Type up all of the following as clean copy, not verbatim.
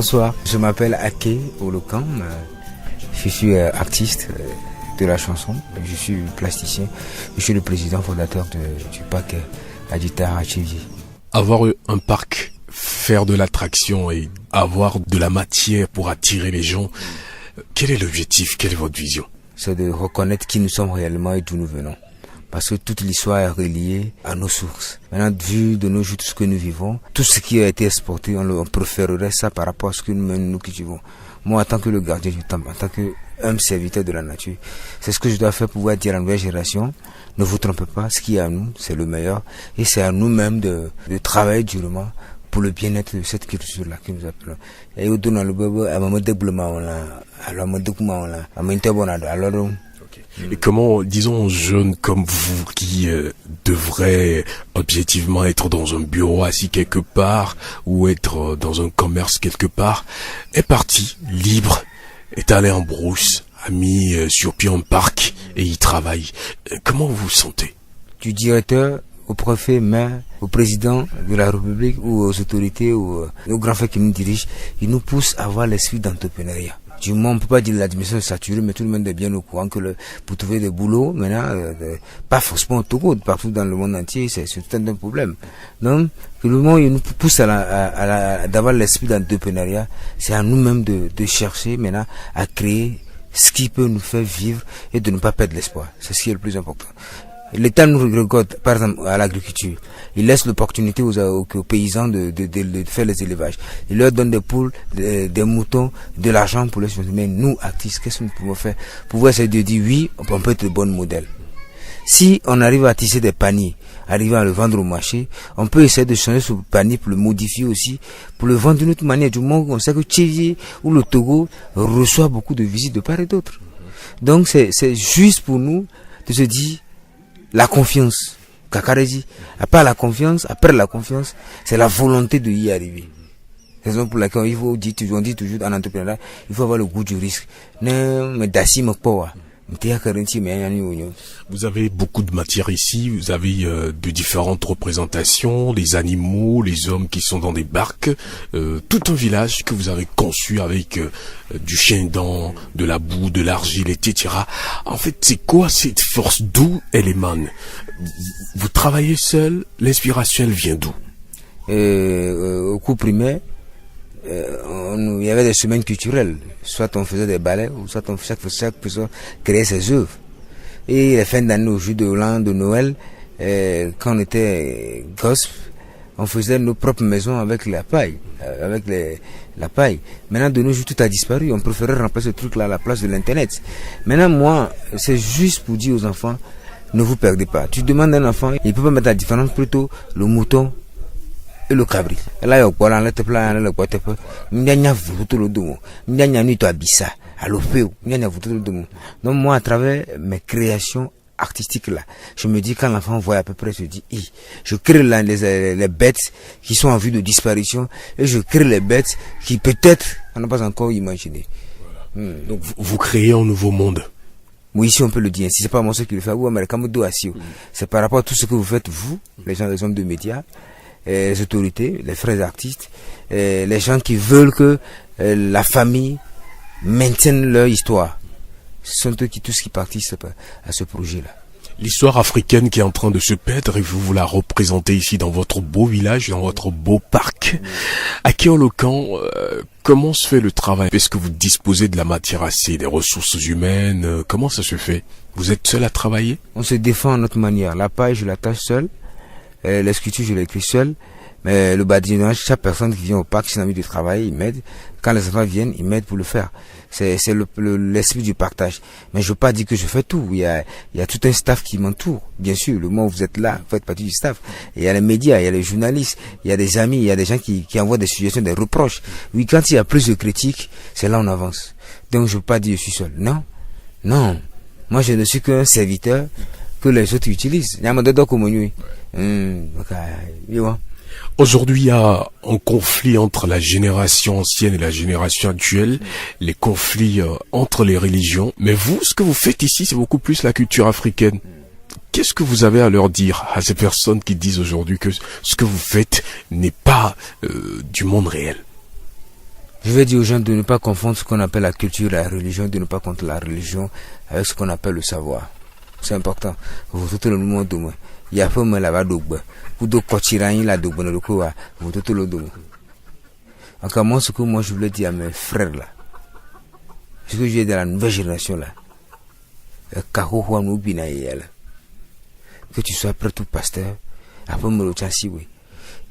Bonsoir, je m'appelle Ake Olokan, je suis artiste de la chanson, je suis plasticien, je suis le président fondateur du parc Adita à Chivy. Avoir un parc, faire de l'attraction et avoir de la matière pour attirer les gens, quel est l'objectif, quelle est votre vision? C'est de reconnaître qui nous sommes réellement et d'où nous venons. Parce que toute l'histoire est reliée à nos sources. Maintenant, vu de nos jours tout ce que nous vivons, tout ce qui a été exporté, on préférerait ça par rapport à ce que nous cultivons. Moi, en tant que le gardien du temple, en tant qu'un serviteur de la nature, c'est ce que je dois faire pour pouvoir dire à la nouvelle génération, ne vous trompez pas, ce qui est à nous, c'est le meilleur. Et c'est à nous-mêmes de travailler durement pour le bien-être de cette culture-là que nous appelons. Et au delà le bébé, à mon développement, alors, et comment, disons, jeunes comme vous qui devraient objectivement être dans un bureau assis quelque part ou être dans un commerce quelque part, est parti libre, est allé en brousse, a mis sur pied un parc et y travaille. Comment vous vous sentez? Du directeur au préfet, maire, au président de la République ou aux autorités ou aux grands frères qui nous dirigent, ils nous poussent à avoir l'esprit d'entrepreneuriat. Du moins, on ne peut pas dire que l'administration est saturée, mais tout le monde est bien au courant que pour trouver des boulots, maintenant, pas forcément au Togo, partout dans le monde entier, c'est un problème. Donc, que le monde il nous pousse d'avoir l'esprit d'entrepreneuriat, c'est à nous-mêmes de chercher maintenant à créer ce qui peut nous faire vivre et de ne pas perdre l'espoir. C'est ce qui est le plus important. L'État nous regarde, par exemple, à l'agriculture. Il laisse l'opportunité aux paysans de faire les élevages. Il leur donne des poules, des moutons, de l'argent pour les choses. Mais nous, artistes, qu'est-ce que nous pouvons faire? Pour essayer de dire oui, on peut être le bon modèle. Si on arrive à tisser des paniers, arriver à le vendre au marché, on peut essayer de changer ce panier pour le modifier aussi, pour le vendre d'une autre manière. Du moment où on sait que Tchévier ou le Togo reçoit beaucoup de visites de part et d'autre. Donc c'est juste pour nous de se dire, la confiance, Kakarezi, après la confiance, c'est la volonté de y arriver. C'est la raison pour laquelle on dit toujours en entrepreneuriat, il faut avoir le goût du risque. Vous avez beaucoup de matière ici, vous avez de différentes représentations, les animaux, les hommes qui sont dans des barques, tout un village que vous avez conçu avec du chien-dent, de la boue, de l'argile, etc. En fait, c'est quoi cette force? D'où elle émane? Vous travaillez seul, l'inspiration elle vient d'où? Au cours primaire, il y avait des semaines culturelles. Soit on faisait des ballets, ou soit chaque personne créait ses œuvres. Et la fin d'année, au jour de l'an de Noël, quand on était gosse, on faisait nos propres maisons avec la paille. La paille. Maintenant, de nos jours, tout a disparu. On préférait remplacer ce truc-là à la place de l'Internet. Maintenant, moi, c'est juste pour dire aux enfants, ne vous perdez pas. Tu demandes à un enfant, il peut pas mettre la différence plutôt le mouton et le cabri. Là, il y a quoi, là, te plaint, le quoi, te plaint. M'yanya vous le domo. M'yanya nuit à Bissa, à l'Opéo. M'yanya vous le domo. Donc, moi, à travers mes créations artistiques là, je me dis, quand l'enfant voit à peu près, je dis, je crée là les bêtes qui sont en vue de disparition et je crée les bêtes qui peut-être, on n'a pas encore imaginé. Voilà. Donc, vous créez un nouveau monde. Oui, si on peut le dire, si c'est pas moi qui le fait, c'est par rapport à tout ce que vous faites, vous, les gens, les hommes de médias, les autorités, les frères artistes, les gens qui veulent que la famille maintienne leur histoire. Ce sont eux tous qui participent à ce projet-là. L'histoire africaine qui est en train de se perdre et vous la représentez ici dans votre beau village, dans votre beau parc. À Kéolocan, comment se fait le travail? Est-ce que vous disposez de la matière assez, des ressources humaines? Comment ça se fait? Vous êtes seul à travailler? On se défend à notre manière. La paille, je la tâche seul. Les sculptures, je l'écris seul. Mais le badinage, chaque personne qui vient au parc, si on a envie de travailler, il m'aide. Quand les enfants viennent, ils m'aident pour le faire. C'est l'esprit du partage. Mais je veux pas dire que je fais tout. Il y a tout un staff qui m'entoure. Bien sûr, le moment où vous êtes là, vous faites partie du staff. Il y a les médias, il y a les journalistes, il y a des amis, il y a des gens qui envoient des suggestions, des reproches. Oui, quand il y a plus de critiques, c'est là où on avance. Donc je veux pas dire que je suis seul. Non. Non. Moi, je ne suis qu'un serviteur que les autres utilisent. Aujourd'hui, il y a un conflit entre la génération ancienne et la génération actuelle, les conflits entre les religions. Mais vous, ce que vous faites ici, c'est beaucoup plus la culture africaine. Qu'est-ce que vous avez à leur dire à ces personnes qui disent aujourd'hui que ce que vous faites n'est pas du monde réel? Je vais dire aux gens de ne pas confondre ce qu'on appelle la culture et la religion, de ne pas confondre la religion avec ce qu'on appelle le savoir. C'est important. Vous tout le monde de moi. Il y a pas mal là-bas d'ogbe. Vous de kochirain la d'ogbe le quoi. Vous tout le monde. Encore moi ce que moi je voulais dire à mes frères là. Ce que je dis de la nouvelle génération là. Que tu sois prêtre ou pasteur, après me le chassis, oui.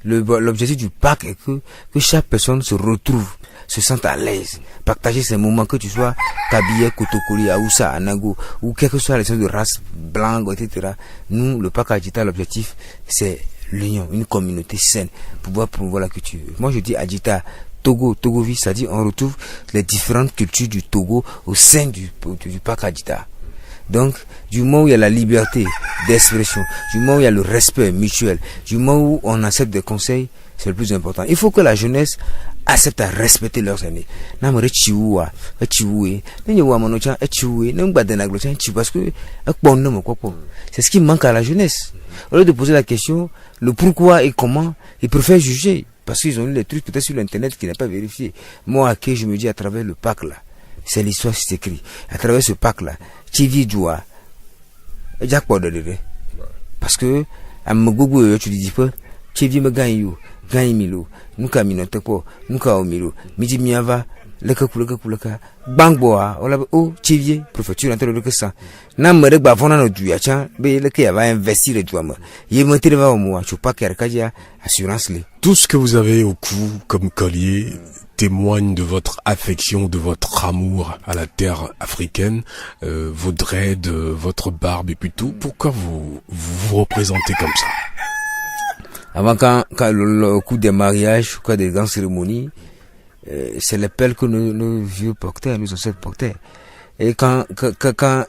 L'objectif du Pâques est que chaque personne se retrouve, se sente à l'aise, partager ces moments, que tu sois Kabye, Kotokoli, Aoussa, Anago, ou quelle que soit les de race, blanc, etc. Nous, le Pâques Adjita, l'objectif, c'est l'union, une communauté saine, pour pouvoir promouvoir la culture. Moi, je dis Adjita, Togo, Togovi, c'est-à-dire on retrouve les différentes cultures du Togo au sein du Pâques Adjita. Donc, du moment où il y a la liberté d'expression, du moment où il y a le respect mutuel, du moment où on accepte des conseils, c'est le plus important. Il faut que la jeunesse accepte à respecter leurs aînés. C'est ce qui manque à la jeunesse. Au lieu de poser la question, le pourquoi et comment, ils préfèrent juger. Parce qu'ils ont lu les trucs peut-être sur l'internet qui n'est pas vérifié. Moi, à qui je me dis à travers le Pâques là, c'est l'histoire qui s'écrit. À travers ce Pâques là, Chivi Joua, Jack Podere. Parce que, à Mogogo, tu dis pas, Chivi me gagne, gagne Milo, Nuka Minotepo, Nuka Omilo, Midi Miava, Leka Kulaka, Bangboa, oh, Chivi, préfecture intérieure que ça. Namere Bavona no Duyacha, Beleke va investir les douames. Yemote va au mois, tu pas Kerkadia, assurance les. Tout ce que vous avez au cou comme collier témoigne de votre affection, de votre amour à la terre africaine, vos dreads, votre barbe et puis tout. Pourquoi vous représentez comme ça? Avant quand le coup des mariages, quoi des grandes cérémonies, c'est les pelles que nos vieux portaient, nos ancêtres portaient. Et quand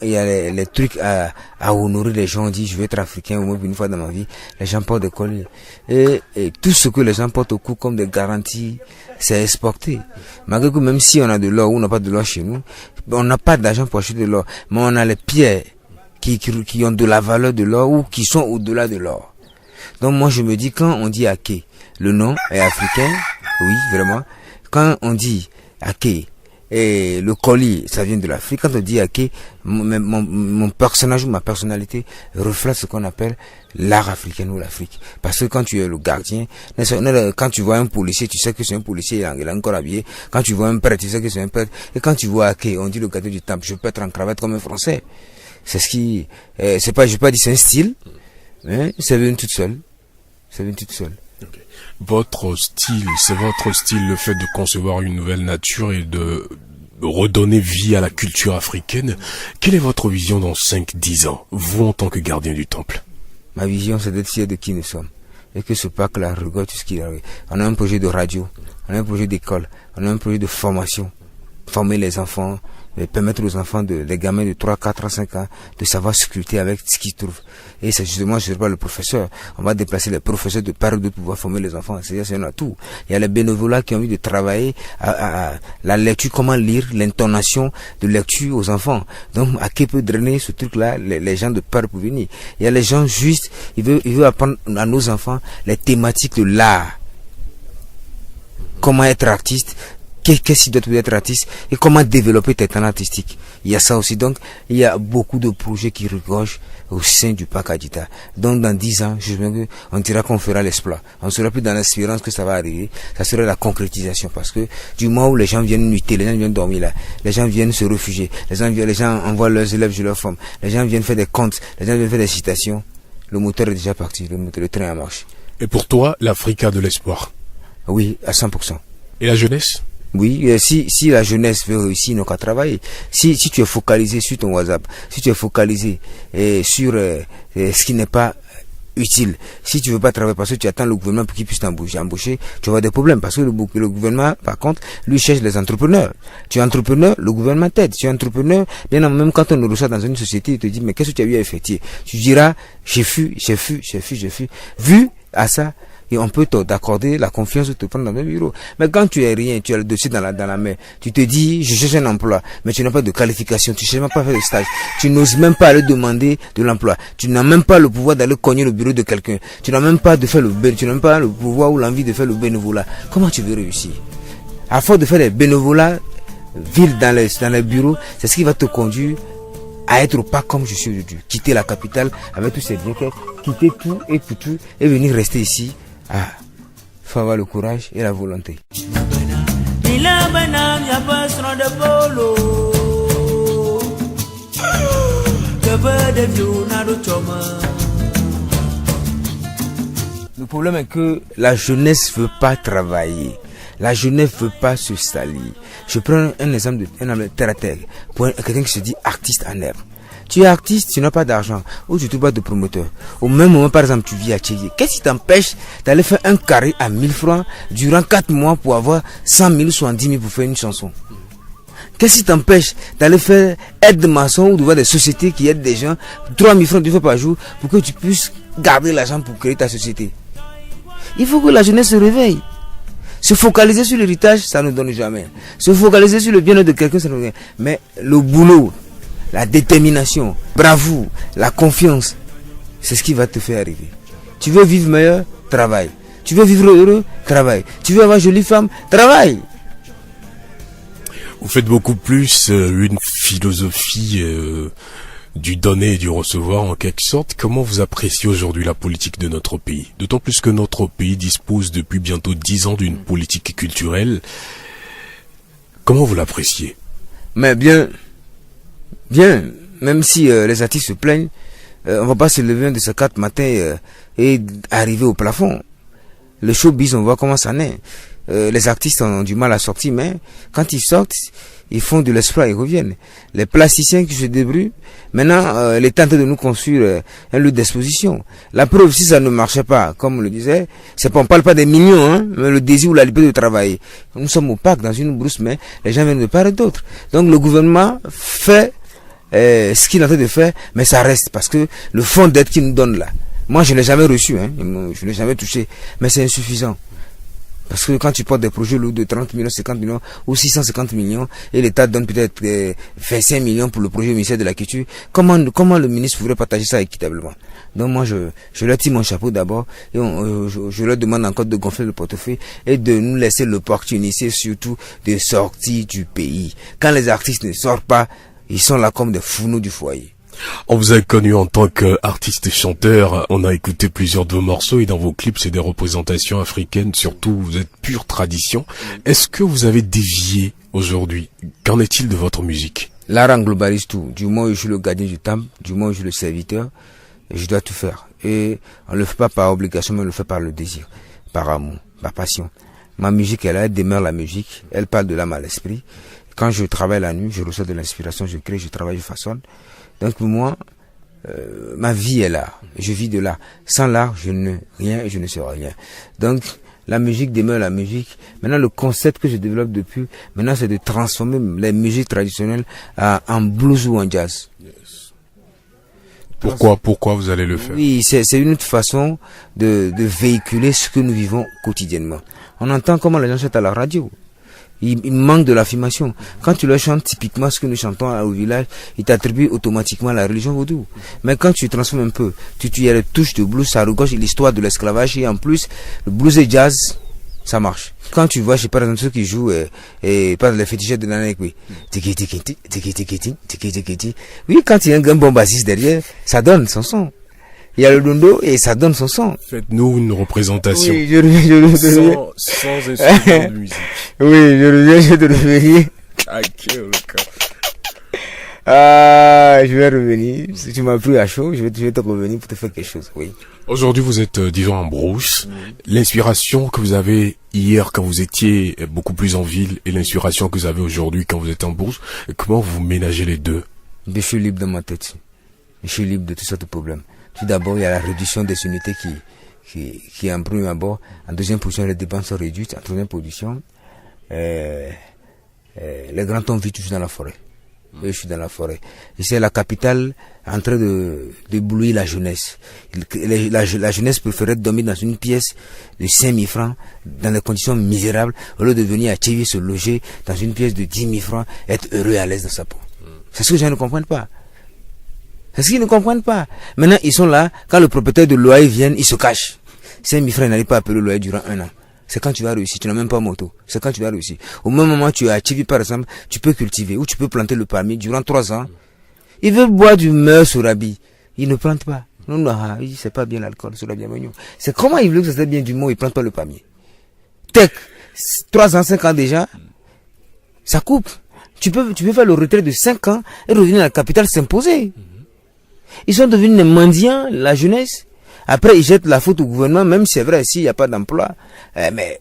il y a les trucs à honorer, les gens disent je vais être africain au moins une fois dans ma vie, les gens portent des colliers. Et tout ce que les gens portent au cou comme des garanties, c'est exporté. Malgré que même si on a de l'or ou on n'a pas de l'or chez nous, on n'a pas d'argent pour acheter de l'or, mais on a les pierres qui ont de la valeur de l'or ou qui sont au-delà de l'or. Donc moi je me dis, quand on dit Aké, le nom est africain, oui vraiment. Quand on dit Aké, et le collier, ça vient de l'Afrique. Quand on dit Aké, mon personnage ou ma personnalité reflète ce qu'on appelle l'art africain ou l'Afrique. Parce que quand tu es le gardien, quand tu vois un policier, tu sais que c'est un policier, il est encore habillé. Quand tu vois un prêtre, tu sais que c'est un prêtre. Et quand tu vois Aké, on dit le gardien du temple, je peux être en cravate comme un Français. C'est ce qui, c'est pas, je vais pas dire c'est un style, mais c'est venu toute seule. C'est venu toute seule. Okay. Votre style, c'est votre style, le fait de concevoir une nouvelle nature et de redonner vie à la culture africaine. Quelle est votre vision dans 5-10 ans, vous en tant que gardien du temple? Ma vision, c'est d'être fier de qui nous sommes. Et que ce Pâques-là regarde tout ce qu'il a. On a un projet de radio, on a un projet d'école, on a un projet de formation. Former les enfants, permettre aux enfants, les gamins de 3, 4, 5 ans, de savoir sculpter avec ce qu'ils trouvent. Et c'est justement, je ne sais pas, le professeur. On va déplacer les professeurs de part de pouvoir former les enfants. C'est un atout. Il y a les bénévolats qui ont envie de travailler à la lecture, comment lire, l'intonation de lecture aux enfants. Donc, à qui peut drainer ce truc-là, les gens de part pour venir. Il y a les gens juste, ils veulent apprendre à nos enfants les thématiques de l'art. Comment être artiste, qu'est-ce qui doit être artiste et comment développer tes talents artistiques. Il y a ça aussi. Donc, il y a beaucoup de projets qui regorgent au sein du Pâques Adjita. Donc, dans 10 ans, je veux on dira qu'on fera l'exploit. On ne sera plus dans l'espérance que ça va arriver. Ça sera la concrétisation. Parce que du moment où les gens viennent nuiter, les gens viennent dormir là, les gens viennent se réfugier, les gens envoient leurs élèves chez leurs femmes, les gens viennent faire des contes, les gens viennent faire des citations, le moteur est déjà parti, le train est en marche. Et pour toi, l'Afrique a de l'espoir? Oui, à 100%. Et la jeunesse? Oui, si la jeunesse veut réussir, ils n'ont qu'à travailler. Si tu es focalisé sur ton WhatsApp, si tu es focalisé sur ce qui n'est pas utile, si tu veux pas travailler parce que tu attends le gouvernement pour qu'il puisse t'embaucher, tu vas avoir des problèmes parce que le gouvernement, par contre, lui cherche les entrepreneurs. Tu es entrepreneur, le gouvernement t'aide. Tu es entrepreneur, bien même quand on nous reçoit dans une société, il te dit mais qu'est-ce que tu as eu à effectuer? Tu diras j'ai fui. Vu à ça, et on peut t'accorder la confiance de te prendre dans le bureau. Mais quand tu es rien, tu as le dossier dans la main, tu te dis, je cherche un emploi, mais tu n'as pas de qualification, tu ne cherches même pas à faire de stage, tu n'oses même pas aller demander de l'emploi, tu n'as même pas le pouvoir d'aller cogner le bureau de quelqu'un, tu n'as même pas de faire tu n'as même pas le pouvoir ou l'envie de faire le bénévolat. Comment tu veux réussir? À force de faire des bénévolats, vivre dans les bureaux, c'est ce qui va te conduire à être pas comme je suis aujourd'hui. Quitter la capitale avec tous ces biens, quitter tout et pour tout et venir rester ici. Ah, faut avoir le courage et la volonté. Le problème est que la jeunesse ne veut pas travailler. La jeunesse ne veut pas se salir. Je prends un exemple d'un homme terre à terre. Pour quelqu'un qui se dit artiste en herbe. Tu es artiste, tu n'as pas d'argent. Ou tu trouves pas de promoteur. Au même moment, par exemple, tu vis à Tchégué. Qu'est-ce qui t'empêche d'aller faire un carré à 1000 francs durant 4 mois pour avoir 100 000, 70 000 pour faire une chanson? Qu'est-ce qui t'empêche d'aller faire aide de maçon ou de voir des sociétés qui aident des gens 3 000 francs tu fais par jour pour que tu puisses garder l'argent pour créer ta société? Il faut que la jeunesse se réveille. Se focaliser sur l'héritage, ça ne donne jamais. Se focaliser sur le bien-être de quelqu'un, ça ne donne rien. Mais le boulot, la détermination, bravoure, la confiance, c'est ce qui va te faire arriver. Tu veux vivre meilleur, travaille. Tu veux vivre heureux, travaille. Tu veux avoir une jolie femme, travaille. Vous faites beaucoup plus une philosophie du donner et du recevoir en quelque sorte. Comment vous appréciez aujourd'hui la politique de notre pays? D'autant plus que notre pays dispose depuis bientôt 10 ans d'une politique culturelle. Comment vous l'appréciez? Mais bien, même si les artistes se plaignent, on va pas se lever un de ces 4 matins et arriver au plafond. Le showbiz, on voit comment ça naît. Les artistes ont du mal à sortir, mais quand ils sortent, ils font de l'espoir, ils reviennent. Les plasticiens qui se débrouillent, maintenant, l'État est en train de nous construire un lieu d'exposition. La preuve, si ça ne marchait pas, comme on le disait, c'est pas, on parle pas des millions, hein, mais le désir ou la liberté de travailler. Nous sommes opaques dans une brousse, mais les gens viennent de part et d'autre. Donc le gouvernement fait ce qu'il est en train de faire, mais ça reste, parce que le fonds d'aide qu'il nous donne là, moi je ne l'ai jamais reçu, hein, je ne l'ai jamais touché, mais c'est insuffisant. Parce que quand tu portes des projets lourds de 30 millions, 50 millions ou 650 millions et l'État donne peut-être 25 millions pour le projet au ministère de la Culture, comment le ministre pourrait partager ça équitablement? Donc moi je leur tire mon chapeau d'abord et je leur demande encore de gonfler le portefeuille et de nous laisser l'opportunité surtout de sortir du pays. Quand les artistes ne sortent pas, ils sont là comme des fourneaux du foyer. On vous a connu en tant qu'artiste chanteur, on a écouté plusieurs de vos morceaux et dans vos clips c'est des représentations africaines, surtout vous êtes pure tradition. Est-ce que vous avez dévié aujourd'hui? Qu'en est-il de votre musique? L'art globalise tout, du moment où je suis le gardien du temple, du moment où je suis le serviteur, je dois tout faire. Et on ne le fait pas par obligation, mais on le fait par le désir, par amour, par passion. Ma musique elle demeure la musique, elle parle de l'âme à l'esprit. Quand je travaille la nuit, je reçois de l'inspiration, je crée, je travaille, je façonne. Donc pour moi, ma vie est là. Je vis de l'art. Sans l'art, je ne rien et je ne serai rien. Donc la musique demeure la musique. Maintenant le concept que je développe depuis, maintenant c'est de transformer les musiques traditionnelles en blues ou en jazz. Yes. Pourquoi vous allez le faire? Oui, c'est une autre façon de véhiculer ce que nous vivons quotidiennement. On entend comment les gens chantent à la radio. Il manque de l'affirmation. Quand tu leur chantes typiquement ce que nous chantons au village, ils t'attribuent automatiquement la religion vaudou. Mais quand tu transformes un peu, tu as les touches de blues, ça regorge l'histoire de l'esclavage et en plus, le blues et jazz, ça marche. Quand tu vois, je sais pas, par exemple, ceux qui jouent par les féticheurs de l'année, oui. Oui, quand il y a un bon bassiste derrière, ça donne son son. Il y a le dondo et ça donne son son. Faites-nous une représentation. Oui, je reviens. Sans instrument de musique. Oui, je reviens, je te reviens. Je vais revenir. Si tu m'as pris à chaud, je vais te revenir pour te faire quelque chose, oui. Aujourd'hui, vous êtes, disons, en brousse. L'inspiration que vous avez hier quand vous étiez beaucoup plus en ville et l'inspiration que vous avez aujourd'hui quand vous êtes en brousse, comment vous ménagez les deux? Je suis libre dans ma tête. Je suis libre de tout sortes de problèmes. Tout d'abord, il y a la réduction des unités qui est en premier abord. En deuxième position, les dépenses sont réduites. En troisième position, les grands hommes vivent toujours dans la forêt. Et je suis dans la forêt. Et c'est la capitale en train d'éblouir la jeunesse. La jeunesse préférait dormir dans une pièce de 5 000 francs, dans des conditions misérables, au lieu de venir à Tchévi se loger dans une pièce de 10 000 francs, être heureux et à l'aise dans sa peau. C'est ce que les gens ne comprennent pas. C'est ce qu'ils ne comprennent pas. Maintenant, ils sont là, quand le propriétaire de loyer vient, ils se cachent. 5 000 francs, ils n'arrivent pas à payer le loyer durant 1 an. c'est quand tu vas réussir. Tu n'as même pas moto. C'est quand tu vas réussir. Au même moment, tu es activé, par exemple, tu peux cultiver ou tu peux planter le palmier durant 3 ans. Il veut boire du beurre sur l'habit. Il ne plante pas. Non, non, il dit, c'est pas bien l'alcool sur l'habit. C'est comment il veut que ça soit bien du mot, il plante pas le palmier. Tech, 3 ans, 5 ans déjà, ça coupe. Tu peux faire le retrait de 5 ans et revenir à la capitale s'imposer. Ils sont devenus des mendiants, la jeunesse. Après, ils jettent la faute au gouvernement, même si c'est vrai, s'il n'y a pas d'emploi. Mais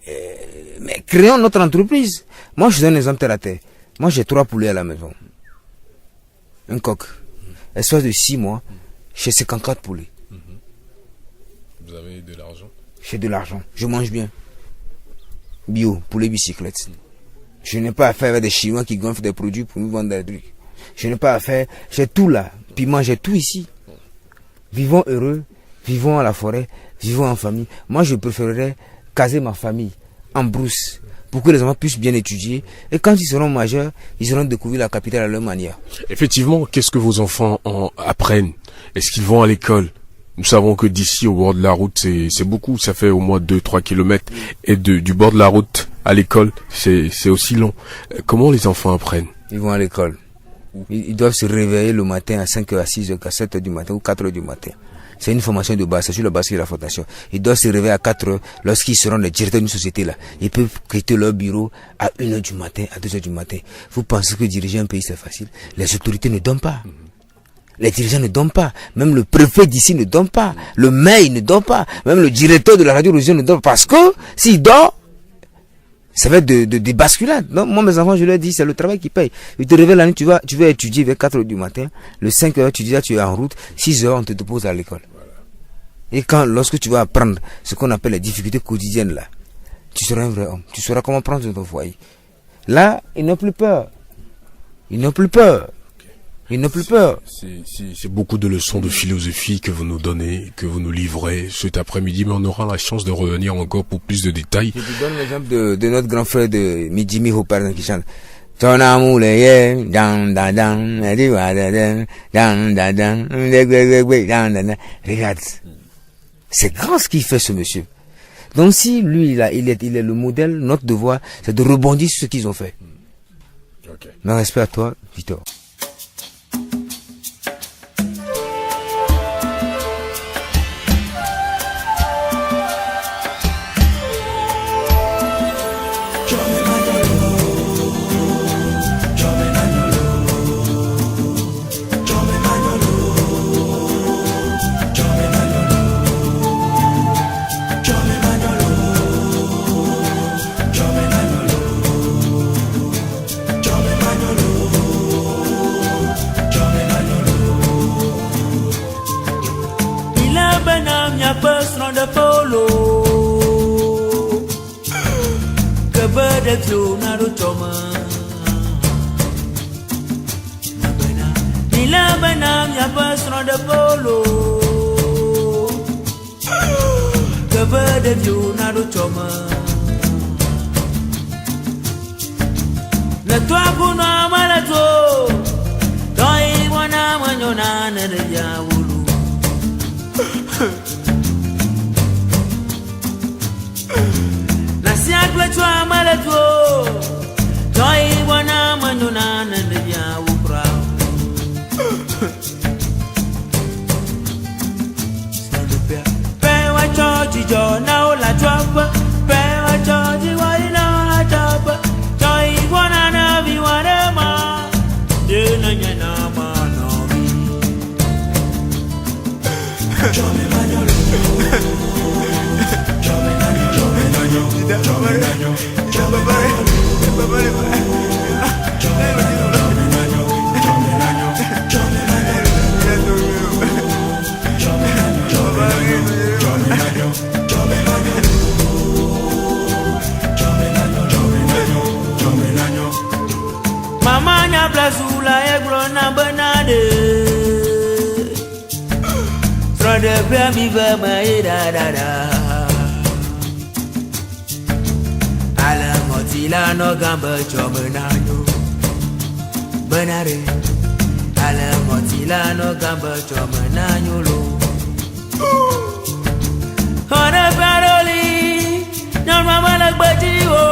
créons notre entreprise. Moi, je donne un exemple terre à terre. Moi, j'ai 3 poulets à la maison. Un coq. Espace de 6 mois, j'ai 54 poulets. Vous avez de l'argent? J'ai de l'argent. Je mange bien. Bio, poulet bicyclette. Je n'ai pas affaire avec des Chinois qui gonflent des produits pour nous vendre des trucs. Je n'ai pas affaire. J'ai tout là. Piment, j'ai tout ici. Vivons heureux. Vivons à la forêt. Vivons en famille. Moi, je préférerais caser ma famille en brousse pour que les enfants puissent bien étudier. Et quand ils seront majeurs, ils auront découvert la capitale à leur manière. Effectivement, qu'est-ce que vos enfants apprennent? Est-ce qu'ils vont à l'école? Nous savons que d'ici au bord de la route, c'est beaucoup. Ça fait au moins 2-3 kilomètres. Et du bord de la route à l'école, c'est aussi long. Comment les enfants apprennent? Ils vont à l'école. Ils doivent se réveiller le matin à 5h, à 6h, à 7h du matin ou 4h du matin. C'est une formation de base, c'est sur la base de la formation. Ils doivent se réveiller à 4h lorsqu'ils seront les directeurs d'une société là. Ils peuvent quitter leur bureau à 1h du matin, à 2h du matin. Vous pensez que diriger un pays c'est facile? Les autorités ne donnent pas. Les dirigeants ne donnent pas. Même le préfet d'ici ne donne pas. Le maire ne donne pas. Même le directeur de la radio-région ne donne pas. Parce que s'il dort, ça va être des basculades. Donc, moi, mes enfants, je leur dis, c'est le travail qui paye. Tu te réveilles la nuit, tu vas étudier vers 4h du matin. Le 5h, tu dis, tu es en route. 6h, on te dépose à l'école. Et lorsque tu vas apprendre ce qu'on appelle les difficultés quotidiennes là, tu seras un vrai homme. Tu sauras comment prendre ton foyer. Là, ils n'ont plus peur. Ils n'ont plus peur. Ils n'ont plus peur. C'est beaucoup de leçons de philosophie que vous nous donnez, que vous nous livrez cet après-midi, mais on aura la chance de revenir encore pour plus de détails. Je te donne l'exemple de notre grand frère de Jimmy Ho, par exemple, qui chante. Ton amour est regarde. C'est grand ce qu'il fait, ce monsieur. Donc si lui, il est le modèle, notre devoir, c'est de rebondir sur ce qu'ils ont fait. Okay. Mon respect à toi, Victor. De polo que bede na do toma ila banam ya pasro de polo que bede na do toma la tua kuna malato doi wana manyona na de ya wulu Siakle chwa maletwo Toi wana manuna nandya ukra Pe wa choji jo na ola chwa Pe wa choji wa ina la chwa Toi wana na vi wana ma De na nyana ma no vi Chome manolo Mama nya blazula egro na banade Frode pe mi va mai da Ala no gamba chomenanyo Benare Ala motila no gamba chomenanyo lo Hone paroli non mama la gbaji o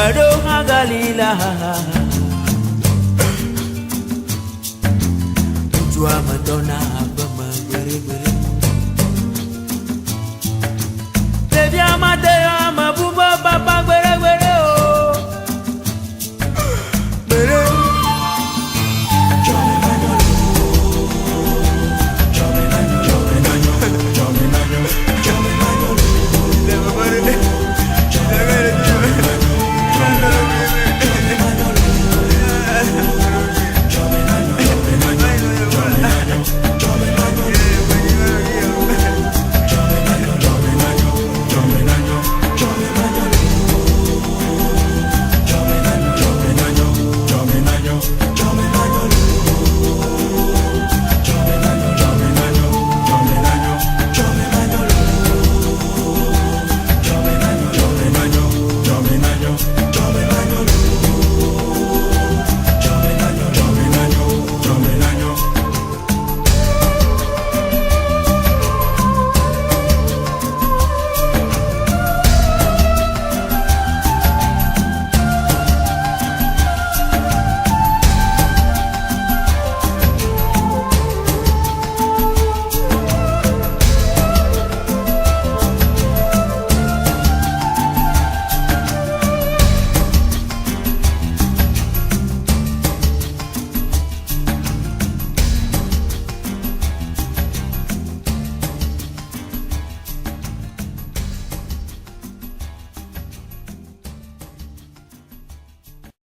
ado hagalila tu amatona